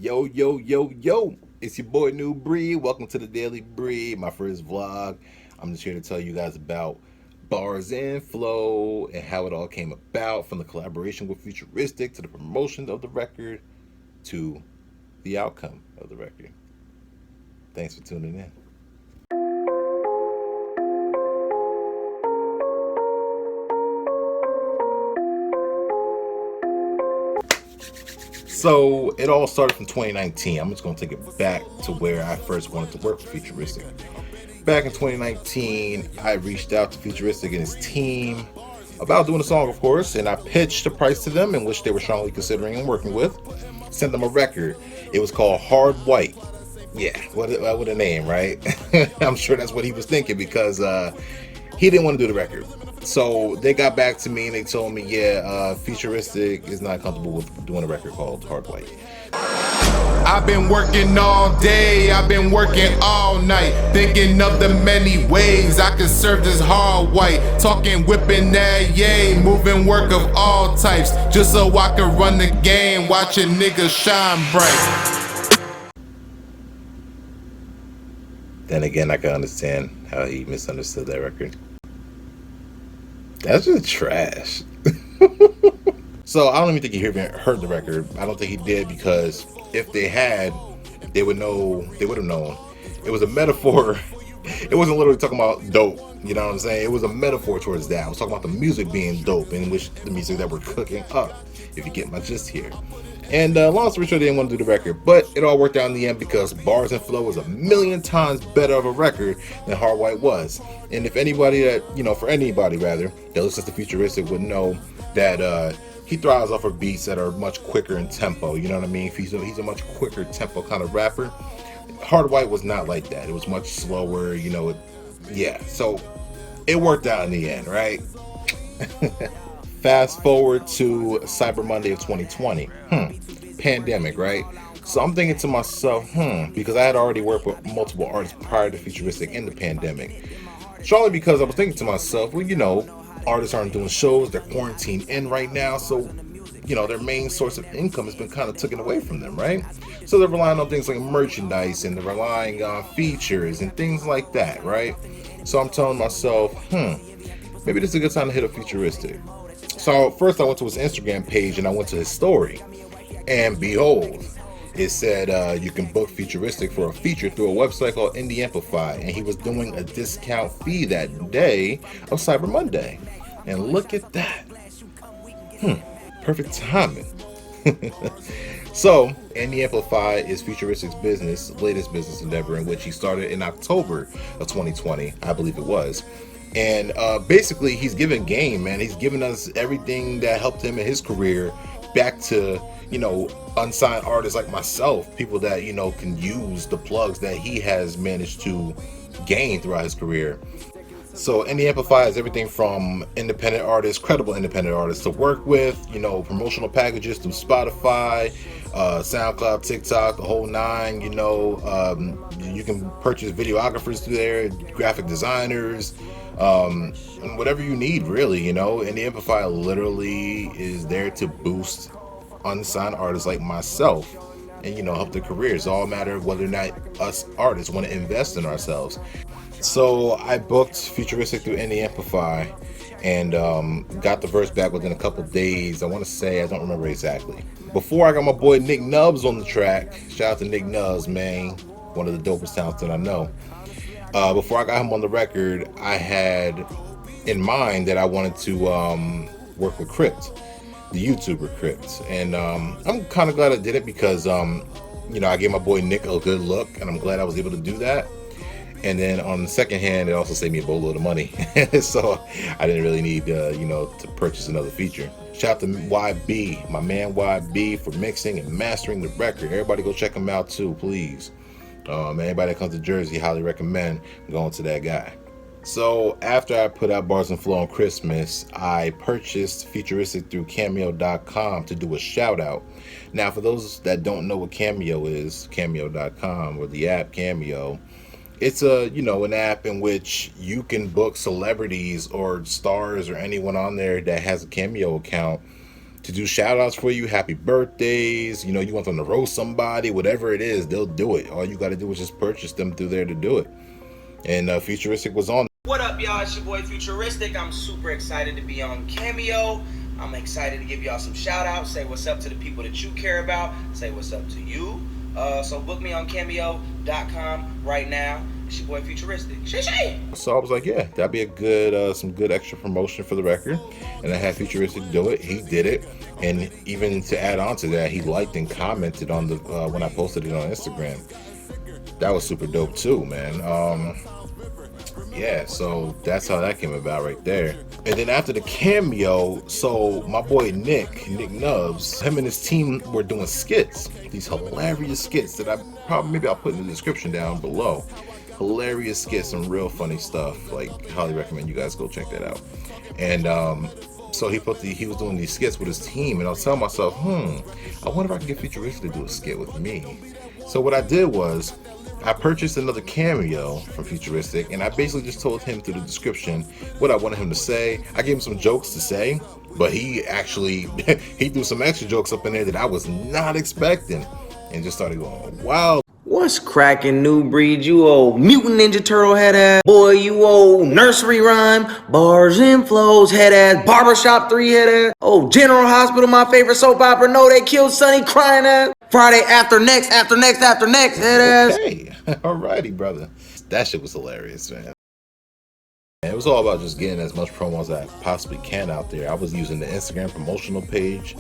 Yo, yo, yo, yo. It's your boy Nubz. Welcome to the Daily Bree, my first vlog. I'm just here to tell you guys about Barz N Flow and how it all came about, from the collaboration with Futuristic to the promotion of the record to the outcome of the record. Thanks for tuning in. So it all started from 2019. I'm just going to take it back to where I first wanted to work with Futuristic. Back in 2019, I reached out to Futuristic and his team about doing a song, of course, and I pitched a price to them in which they were strongly considering and working with. Sent them a record. It was called Hard White. Yeah, what a name, right? I'm sure that's what he was thinking, because he didn't want to do the record. So they got back to me and they told me, yeah, Futuristic is not comfortable with doing a record called Hard White. I've been working all day, I've been working all night, thinking of the many ways I could serve this hard white. Talking, whipping that yay, moving work of all types, just so I can run the game, watching niggas shine bright. Then again, I can understand how he misunderstood that record. That's just trash. So I don't even think he even heard the record. I don't think he did, because if they had, they would know. They would have known. It was a metaphor. It wasn't literally talking about dope. You know what I'm saying? It was a metaphor towards that. I was talking about the music being dope, in which the music that we're cooking up. If you get my gist here. And long story short, they didn't want to do the record, but it all worked out in the end, because Barz N Flow was a million times better of a record than Hard White was. And if anybody that, for anybody rather, that listens to Futuristic would know that he thrives off of beats that are much quicker in tempo. You know what I mean? He's a much quicker tempo kind of rapper. Hard White was not like that. It was much slower. So it worked out in the end, right? Fast forward to Cyber Monday of 2020. Pandemic, right? So I'm thinking to myself, because I had already worked with multiple artists prior to Futuristic in the pandemic. Strongly because I was thinking to myself, well, artists aren't doing shows, they're quarantined in right now, so their main source of income has been kind of taken away from them, right? So they're relying on things like merchandise, and they're relying on features and things like that, right? So I'm telling myself, maybe this is a good time to hit up Futuristic. So first I went to his Instagram page and I went to his story, and behold, it said you can book Futuristic for a feature through a website called Amplify, and he was doing a discount fee that day of Cyber Monday. And look at that. Perfect timing. So, Amplify is Futuristic's latest business endeavor, in which he started in October of 2020, I believe it was. And basically, he's giving game, man. He's giving us everything that helped him in his career back to, unsigned artists like myself, people that, can use the plugs that he has managed to gain throughout his career. So Amplify is everything from independent artists, credible independent artists to work with, promotional packages through Spotify, SoundCloud, TikTok, the whole nine. You can purchase videographers through there, graphic designers, whatever you need, really, And Amplify literally is there to boost unsigned artists like myself and, help their careers. It's all a matter of whether or not us artists want to invest in ourselves. So I booked Futuristic through Amplify and got the verse back within a couple days. I want to say, I don't remember exactly. Before I got my boy Nick Nubz on the track. Shout out to Nick Nubz, man. One of the dopest talents that I know. Before I got him on the record, I had in mind that I wanted to work with Crypt, the YouTuber Crypt. And I'm kind of glad I did it, because I gave my boy Nick a good look, and I'm glad I was able to do that. And then on the second hand, it also saved me a boatload of money. So I didn't really need, to purchase another feature. Shout out to YB, my man YB, for mixing and mastering the record. Everybody go check him out too, please. Anybody that comes to Jersey, highly recommend going to that guy. So after I put out Barz N Flow on Christmas, I purchased Futuristic through Cameo.com to do a shout out. Now, for those that don't know what Cameo is, Cameo.com, or the app Cameo, it's an app in which you can book celebrities or stars or anyone on there that has a Cameo account to do shout outs for you, happy birthdays, you know, you want them to roast somebody, whatever it is, they'll do it. All you got to do is just purchase them through there to do it. And Futuristic was on. What up, y'all? It's your boy Futuristic. I'm super excited to be on Cameo. I'm excited to give y'all some shout outs, say what's up to the people that you care about, say what's up to you. So book me on Cameo.com right now. It's your boy Futuristic. So I was like, yeah, that'd be a good, some good extra promotion for the record. And I had Futuristic do it. He did it. And even to add on to that, he liked and commented on the when I posted it on Instagram. That was super dope too, man. Yeah, so that's how that came about right there. And then after the Cameo, so my boy Nick Nubz, him and his team were doing skits. These hilarious skits that maybe I'll put in the description down below. Hilarious skits, some real funny stuff. Like, highly recommend you guys go check that out. And so he was doing these skits with his team, and I was telling myself, I wonder if I can get Futuristic to do a skit with me. So what I did was, I purchased another Cameo from Futuristic, and I basically just told him through the description what I wanted him to say. I gave him some jokes to say, but he actually he threw some extra jokes up in there that I was not expecting, and just started going wild. What's cracking, new breed? You old mutant ninja turtle head ass. Boy, you old nursery rhyme. Barz N Flow's head ass. Barbershop 3 head ass. Oh, General Hospital, my favorite soap opera. No, they killed Sonny crying ass. Friday after next head ass. Hey, alrighty, brother. That shit was hilarious, man. And it was all about just getting as much promo as I possibly can out there. I was using the Instagram promotional page,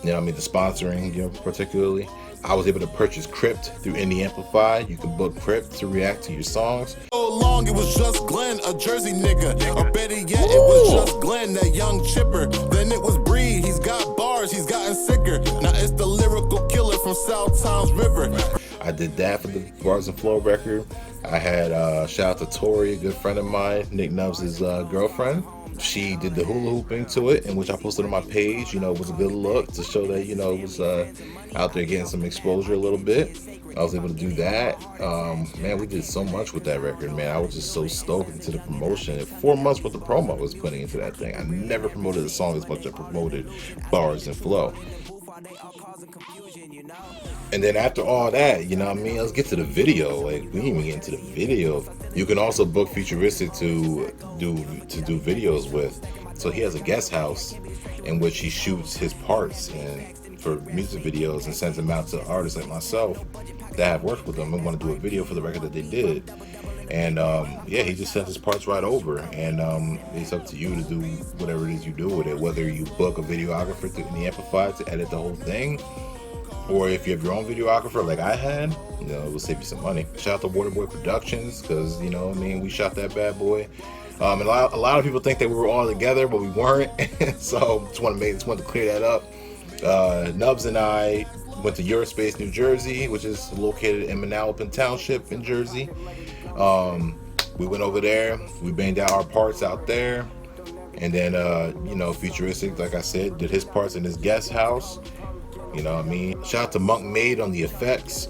you know what I mean, the sponsoring, you know, particularly. I was able to purchase Crypt through Amplify. You can book Crypt to react to your songs. So long it was just Glenn, a Jersey nigga. Or better yet, it was just Glenn, that young chipper. Then it was Bree, he's got bars, he's gotten sicker. Now it's the lyrical killer from South Towns River. I did that for the Barz N Flow record. I had shout out to Tori, a good friend of mine, Nick Nubz' girlfriend. She did the hula hooping to it, in which I posted on my page. You know, it was a good look to show that, you know, it was out there getting some exposure a little bit. I was able to do that. Man, we did so much with that record, man. I was just so stoked into the promotion. 4 months worth of promo I was putting into that thing. I never promoted a song as much as I promoted Barz N Flow. And then after all that, you know what I mean, let's get to the video. Like, we didn't even get into the video. You can also book Futuristic to do videos with. So he has a guest house in which he shoots his parts and for music videos and sends them out to artists like myself that have worked with them and want to do a video for the record that they did. And yeah, he just sent his parts right over, and it's up to you to do whatever it is you do with it, whether you book a videographer in the Amplify to edit the whole thing, or if you have your own videographer like I had, you know, it will save you some money. Shout out to Waterboy Productions, because, you know, I mean, we shot that bad boy. And a lot of people think that we were all together, but we weren't. So just want to clear that up. Nubz and I went to Eurospace, New Jersey, which is located in Manalapan Township in Jersey. We went over there, we banged out our parts out there, and then you know, Futuristic, like I said, did his parts in his guest house. You know what I mean? Shout out to MunkMade on the effects.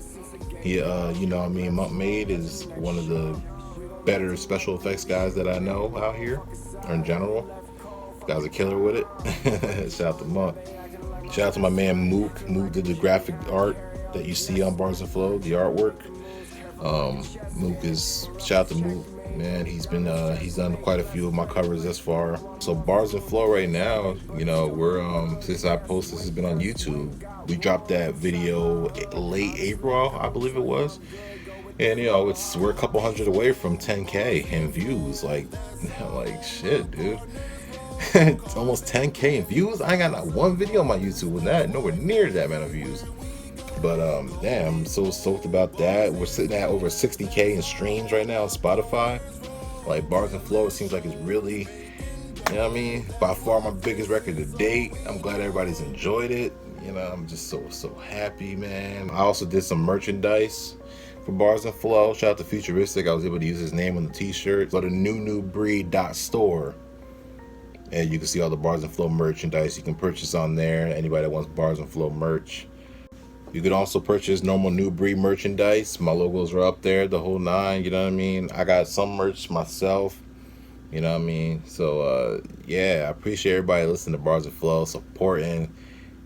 He, you know what I mean, MunkMade is one of the better special effects guys that I know out here, or in general. Guy's a killer with it. Shout out to Monk. Shout out to my man Mook. Mook did the graphic art that you see on Barz N Flow, the artwork. Mook is, shout out to Mook, man. He's done quite a few of my covers thus far. So Barz N Flow right now, you know, we're since I posted, this has been on YouTube. We dropped that video late April, I believe it was. And you know, we're a couple hundred away from 10K in views. Like shit, dude. It's almost 10K in views. I ain't got not one video on my YouTube with that, nowhere near that amount of views. But damn, I'm so stoked about that. We're sitting at over 60K in streams right now on Spotify. Like, Barz N Flow, it seems like it's really, you know what I mean, by far my biggest record to date. I'm glad everybody's enjoyed it. You know, I'm just so happy, man. I also did some merchandise for Barz N Flow. Shout out to Futuristic. I was able to use his name on the t-shirt. Go to Nublife.store. And you can see all the Barz N Flow merchandise you can purchase on there. Anybody that wants Barz N Flow merch. You could also purchase normal New Breed merchandise. My logos are up there, the whole nine, you know what I mean? I got some merch myself, you know what I mean? So, yeah, I appreciate everybody listening to Barz N Flow, supporting,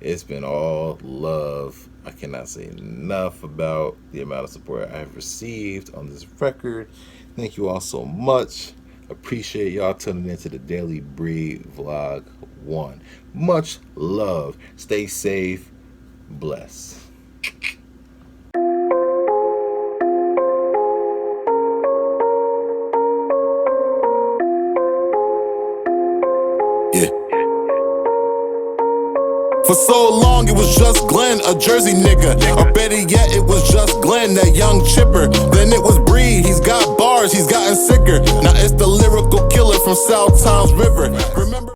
It's been all love. I cannot say enough about the amount of support I have received on this record. Thank you all so much. Appreciate y'all tuning into the Daily Bree Vlog 1. Much love. Stay safe. Bless. Yeah. For so long it was just Glenn, a Jersey nigga. Or better yet, it was just Glenn, that young chipper. Then it was Bree, he's got bars, he's gotten sicker. Now it's the lyrical killer from South Towns River. Remember